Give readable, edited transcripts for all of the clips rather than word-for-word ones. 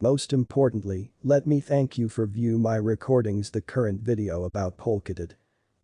Most importantly, let me thank you for view my recordings the current video about Polkadot.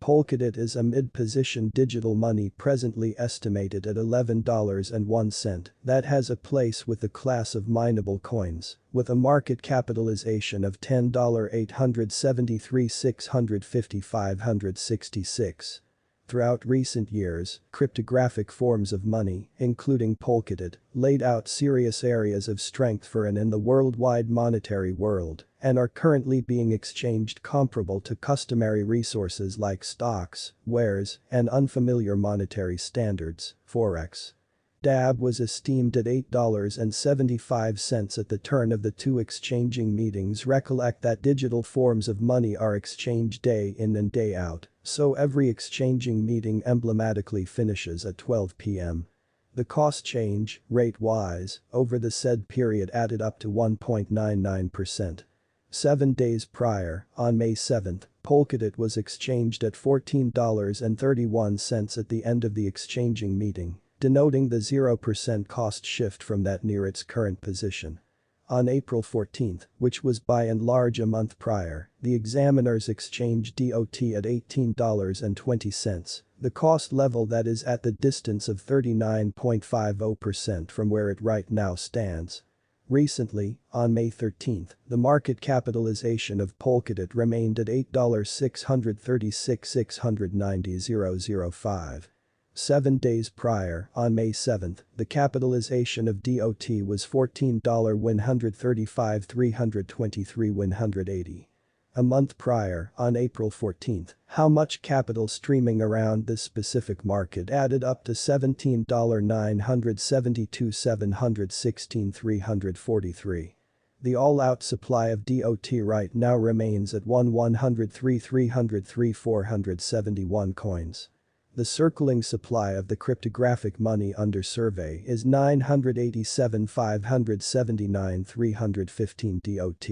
Polkadot is a mid-position digital money presently estimated at $11.01 that has a place with the class of mineable coins, with a market capitalization of $10,873,650,566. Throughout recent years, cryptographic forms of money, including Polkadot, laid out serious areas of strength for and in the worldwide monetary world, and are currently being exchanged comparable to customary resources like stocks, wares, and unfamiliar monetary standards, forex. DAB was esteemed at $8.75 at the turn of the two exchanging meetings. Recollect that digital forms of money are exchanged day in and day out, so every exchanging meeting emblematically finishes at 12 p.m. The cost change, rate-wise, over the said period added up to 1.99%. 7 days prior, on May 7, Polkadot was exchanged at $14.31 at the end of the exchanging meeting, denoting the 0% cost shift from that near its current position. On April 14, which was by and large a month prior, the examiners exchanged DOT at $18.20, the cost level that is at the distance of 39.50% from where it right now stands. Recently, on May 13, the market capitalization of Polkadot remained at $8,636,690,005. 7 days prior, on May 7, the capitalization of DOT was $14,135,323,180. A month prior, on April 14, how much capital streaming around this specific market added up to $17,972,716,343. The all-out supply of DOT right now remains at 1,103,303,471 coins. The circling supply of the cryptographic money under survey is 987,579,315 DOT.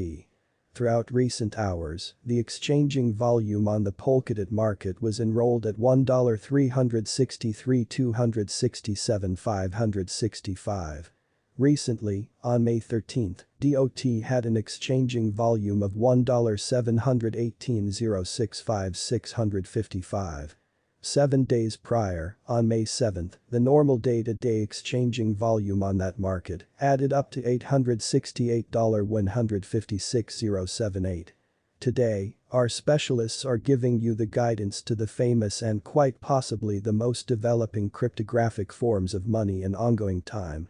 Throughout recent hours, the exchanging volume on the Polkadot market was enrolled at $1,363,267,565. Recently, on May 13, DOT had an exchanging volume of $1,718,065,655. 7 days prior, on May 7, the normal day-to-day exchanging volume on that market added up to $868,156,078. Today, our specialists are giving you the guidance to the famous and quite possibly the most developing cryptographic forms of money in ongoing time.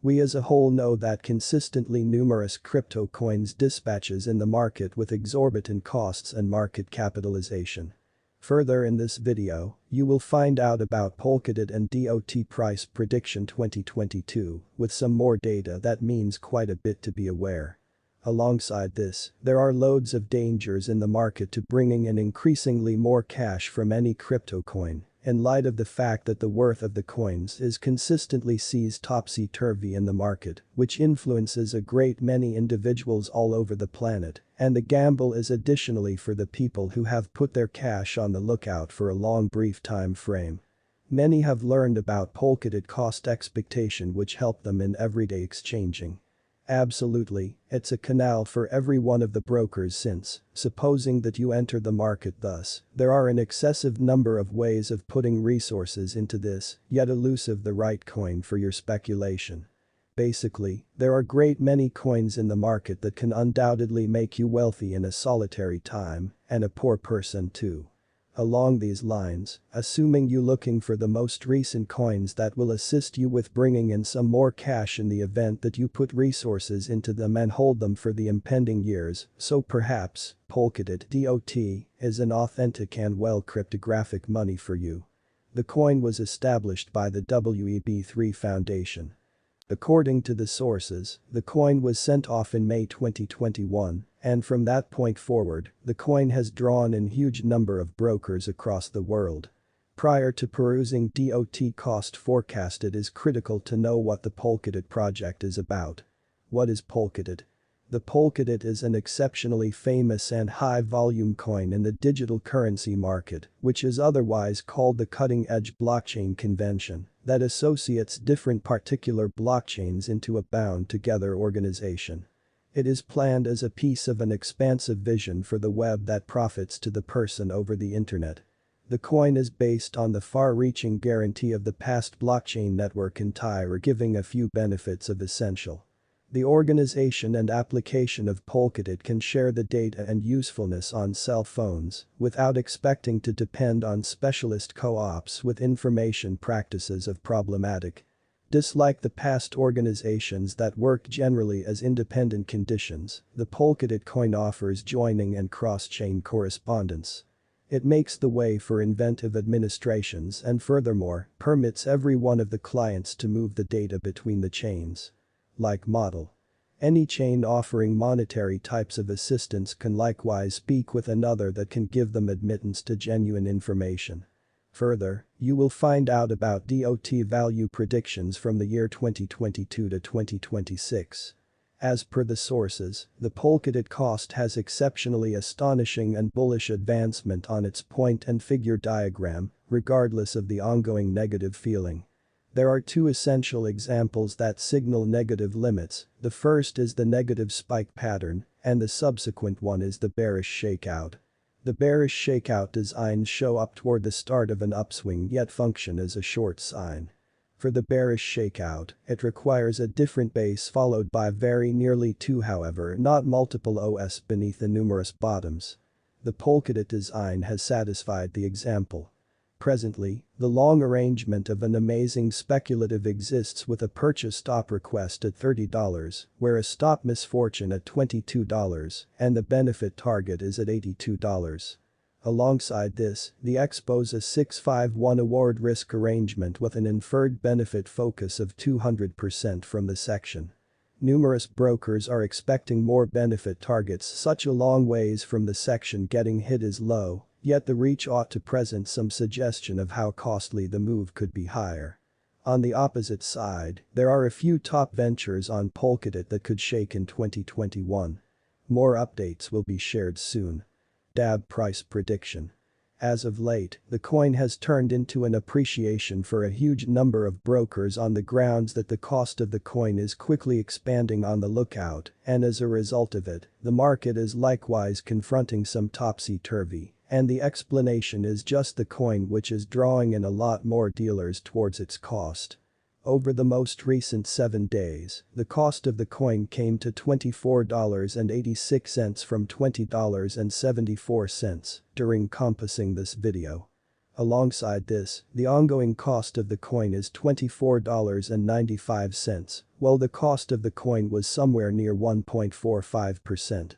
We as a whole know that consistently numerous crypto coins dispatches in the market with exorbitant costs and market capitalization. Further in this video, you will find out about Polkadot and DOT Price Prediction 2022 with some more data that means quite a bit to be aware. Alongside this, there are loads of dangers in the market to bringing in increasingly more cash from any crypto coin, in light of the fact that the worth of the coins is consistently sees topsy-turvy in the market, which influences a great many individuals all over the planet, and the gamble is additionally for the people who have put their cash on the lookout for a long brief time frame. Many have learned about Polkadot cost expectation which help them in everyday exchanging. Absolutely, it's a canal for every one of the brokers since, supposing that you enter the market thus, there are an excessive number of ways of putting resources into this, yet elusive the right coin for your speculation. Basically, there are great many coins in the market that can undoubtedly make you wealthy in a solitary time, and a poor person too. Along these lines, assuming you looking for the most recent coins that will assist you with bringing in some more cash in the event that you put resources into them and hold them for the impending years, so perhaps, Polkadot DOT is an authentic and well cryptographic money for you. The coin was established by the WEB3 Foundation. According to the sources, the coin was sent off in May 2021, and from that point forward, the coin has drawn in huge number of brokers across the world. Prior to perusing DOT cost forecast, it is critical to know what the Polkadot project is about. What is Polkadot? The Polkadot is an exceptionally famous and high-volume coin in the digital currency market, which is otherwise called the cutting-edge blockchain convention that associates different particular blockchains into a bound-together organization. It is planned as a piece of an expansive vision for the web that profits to the person over the internet. The coin is based on the far-reaching guarantee of the past blockchain network entire, giving a few benefits of essential. The organization and application of Polkadot can share the data and usefulness on cell phones without expecting to depend on specialist co-ops with information practices of problematic. Dislike the past organizations that work generally as independent conditions, the Polkadot coin offers joining and cross-chain correspondence. It makes the way for inventive administrations and furthermore permits every one of the clients to move the data between the chains. Like model. Any chain offering monetary types of assistance can likewise speak with another that can give them admittance to genuine information. Further, you will find out about DOT value predictions from the year 2022 to 2026. As per the sources, the Polkadot cost has exceptionally astonishing and bullish advancement on its point and figure diagram, regardless of the ongoing negative feeling. There are two essential examples that signal negative limits, the first is the negative spike pattern, and the subsequent one is the bearish shakeout. The bearish shakeout designs show up toward the start of an upswing yet function as a short sign. For the bearish shakeout, it requires a different base followed by very nearly two, however not multiple OS beneath the numerous bottoms. The Polkadot design has satisfied the example. Presently, the long arrangement of an amazing speculative exists with a purchase stop request at $30, where a stop misfortune at $22, and the benefit target is at $82. Alongside this, the expose a 651 award risk arrangement with an inferred benefit focus of 200% from the section. Numerous brokers are expecting more benefit targets such a long ways from the section getting hit is low. Yet the reach ought to present some suggestion of how costly the move could be higher. On the opposite side, there are a few top ventures on Polkadot that could shake in 2021. More updates will be shared soon. DAB price prediction. As of late, the coin has turned into an appreciation for a huge number of brokers on the grounds that the cost of the coin is quickly expanding on the lookout, and as a result of it, the market is likewise confronting some topsy-turvy. And the explanation is just the coin which is drawing in a lot more dealers towards its cost. Over the most recent 7 days, the cost of the coin came to $24.86 from $20.74 during compassing this video. Alongside this, the ongoing cost of the coin is $24.95, while the cost of the coin was somewhere near 1.45%.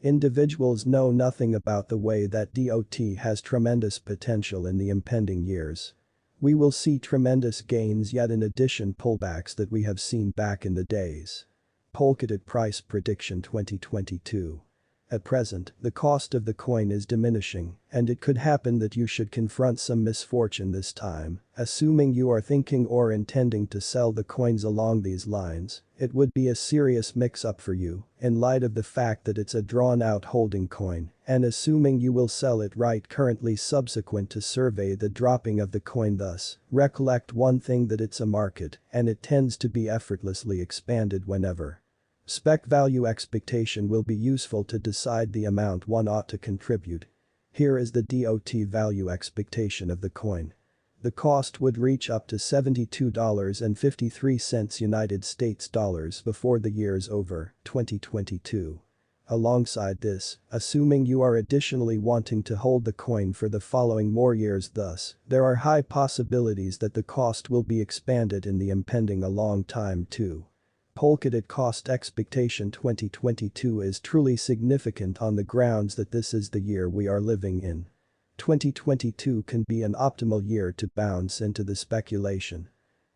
Individuals know nothing about the way that DOT has tremendous potential in the impending years. We will see tremendous gains yet in addition pullbacks that we have seen back in the days. Polkadot price prediction 2022. At present, the cost of the coin is diminishing, and it could happen that you should confront some misfortune this time, assuming you are thinking or intending to sell the coins along these lines. It would be a serious mix-up for you, in light of the fact that it's a drawn-out holding coin, and assuming you will sell it right currently subsequent to survey the dropping of the coin thus, recollect one thing that it's a market, and it tends to be effortlessly expanded whenever. Spec value expectation will be useful to decide the amount one ought to contribute. Here is the DOT value expectation of the coin. The cost would reach up to $72.53 United States dollars before the year's over, 2022. Alongside this, assuming you are additionally wanting to hold the coin for the following more years thus, there are high possibilities that the cost will be expanded in the impending a long time too. Polkadot cost expectation 2022 is truly significant on the grounds that this is the year we are living in. 2022 can be an optimal year to bounce into the speculation.